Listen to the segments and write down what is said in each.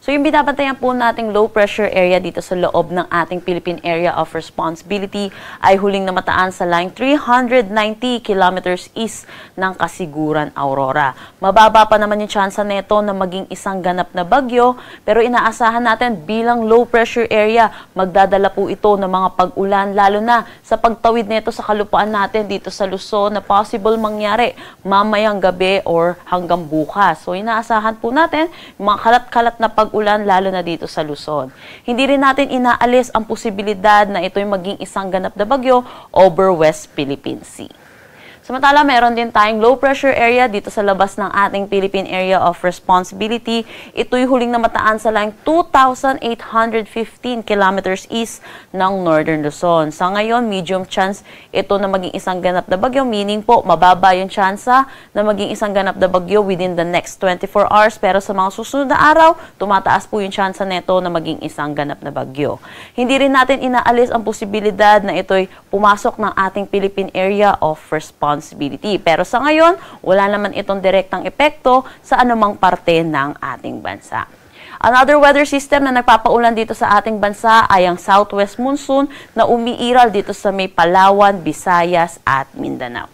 So yung binabantayan po nating low pressure area dito sa loob ng ating Philippine Area of Responsibility ay huling namataan sa line 390 kilometers east ng Kasiguran, Aurora. Mababa pa naman yung tsansa nito na maging isang ganap na bagyo, pero inaasahan natin bilang low pressure area, magdadala po ito ng mga pag-ulan, lalo na sa pagtawid nito sa kalupaan natin dito sa Luzon na possible mangyari mamayang gabi or hanggang bukas. So inaasahan po natin mga kalat-kalat na pag-ulan lalo na dito sa Luzon. Hindi rin natin inaalis ang posibilidad na ito'y maging isang ganap na bagyo over West Philippine Sea. Samantala, meron din tayong low pressure area dito sa labas ng ating Philippine Area of Responsibility. Ito'y huling namataan sa line 2,815 kilometers east ng Northern Luzon. Sa ngayon, medium chance ito na maging isang ganap na bagyo, meaning po mababa yung tsansa na maging isang ganap na bagyo within the next 24 hours. Pero sa mga susunod na araw, tumataas po yung tsansa nito na maging isang ganap na bagyo. Hindi rin natin inaalis ang posibilidad na ito'y pumasok ng ating Philippine Area of Responsibility. Pero sa ngayon, wala naman itong direktang epekto sa anumang parte ng ating bansa. Another weather system na nagpapaulan dito sa ating bansa ay ang southwest monsoon na umiiral dito sa may Palawan, Visayas at Mindanao.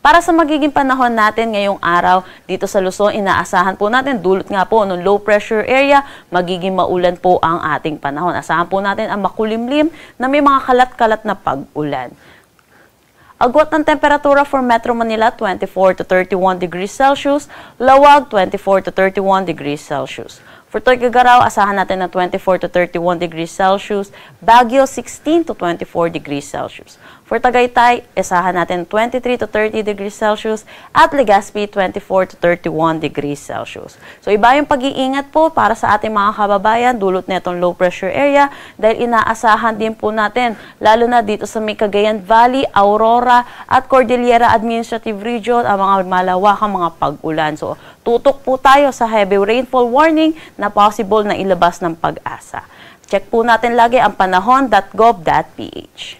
Para sa magiging panahon natin ngayong araw dito sa Luzon, inaasahan po natin, dulot nga po ng low pressure area, magiging maulan po ang ating panahon. Asahan po natin ang makulimlim na may mga kalat-kalat na pag-ulan. Agwat ng temperatura for Metro Manila, 24 to 31 degrees Celsius. Lawag, 24 to 31 degrees Celsius. For Tuguegarao, asahan natin na 24 to 31 degrees Celsius. Baguio, 16 to 24 degrees Celsius. For Tagaytay, asahan natin 23 to 30 degrees Celsius. At Legazpi, 24 to 31 degrees Celsius. So iba yung pag-iingat po para sa ating mga kababayan dulot netong low pressure area dahil inaasahan din po natin lalo na dito sa may Cagayan Valley, Aurora at Cordillera Administrative Region ang mga malawakang mga pag-ulan. So tutok po tayo sa heavy rainfall warning na possible na ilabas ng Pag-asa. Check po natin lagi ang panahon.gov.ph.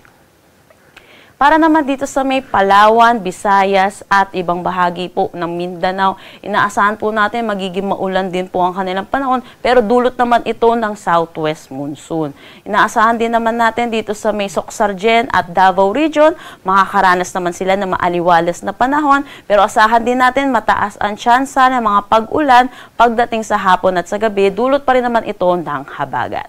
Para naman dito sa may Palawan, Visayas at ibang bahagi po ng Mindanao, inaasahan po natin magiging maulan din po ang kanilang panahon pero dulot naman ito ng southwest monsoon. Inaasahan din naman natin dito sa may Socsargen at Davao Region, makakaranas naman sila ng maaliwalas na panahon pero asahan din natin mataas ang tsansa ng mga pag-ulan pagdating sa hapon at sa gabi, dulot pa rin naman ito ng habagat.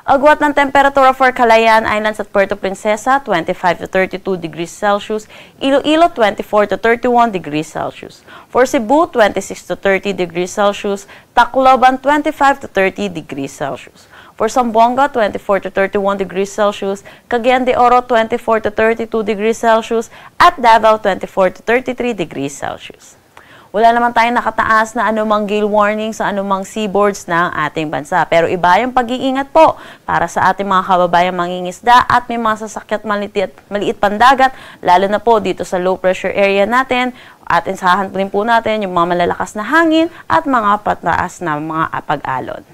Agwat ng temperatura for Calayan Islands at Puerto Princesa, 25 to 32 degrees Celsius. Iloilo, 24 to 31 degrees Celsius. For Cebu, 26 to 30 degrees Celsius. Tacloban, 25 to 30 degrees Celsius. For Zamboanga, 24 to 31 degrees Celsius. Cagayan de Oro, 24 to 32 degrees Celsius. At Davao, 24 to 33 degrees Celsius. Wala naman tayong nakataas na anumang gale warning sa anumang seaboards ng ating bansa. Pero iba yung pag-iingat po para sa ating mga kababayang mangingisda at may mga sasakyan maliit pandagat, lalo na po dito sa low pressure area natin. At insahan din po natin yung mga malalakas na hangin at mga pataas na mga apag-alon.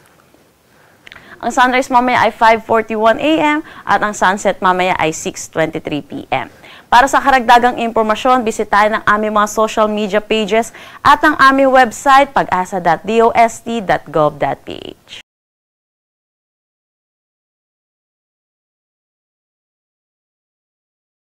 Ang sunrise mamaya ay 5:41 AM at ang sunset mamaya ay 6:23 PM. Para sa karagdagang impormasyon, bisitahin ang aming mga social media pages at ang aming website pag-asa.dost.gov.ph.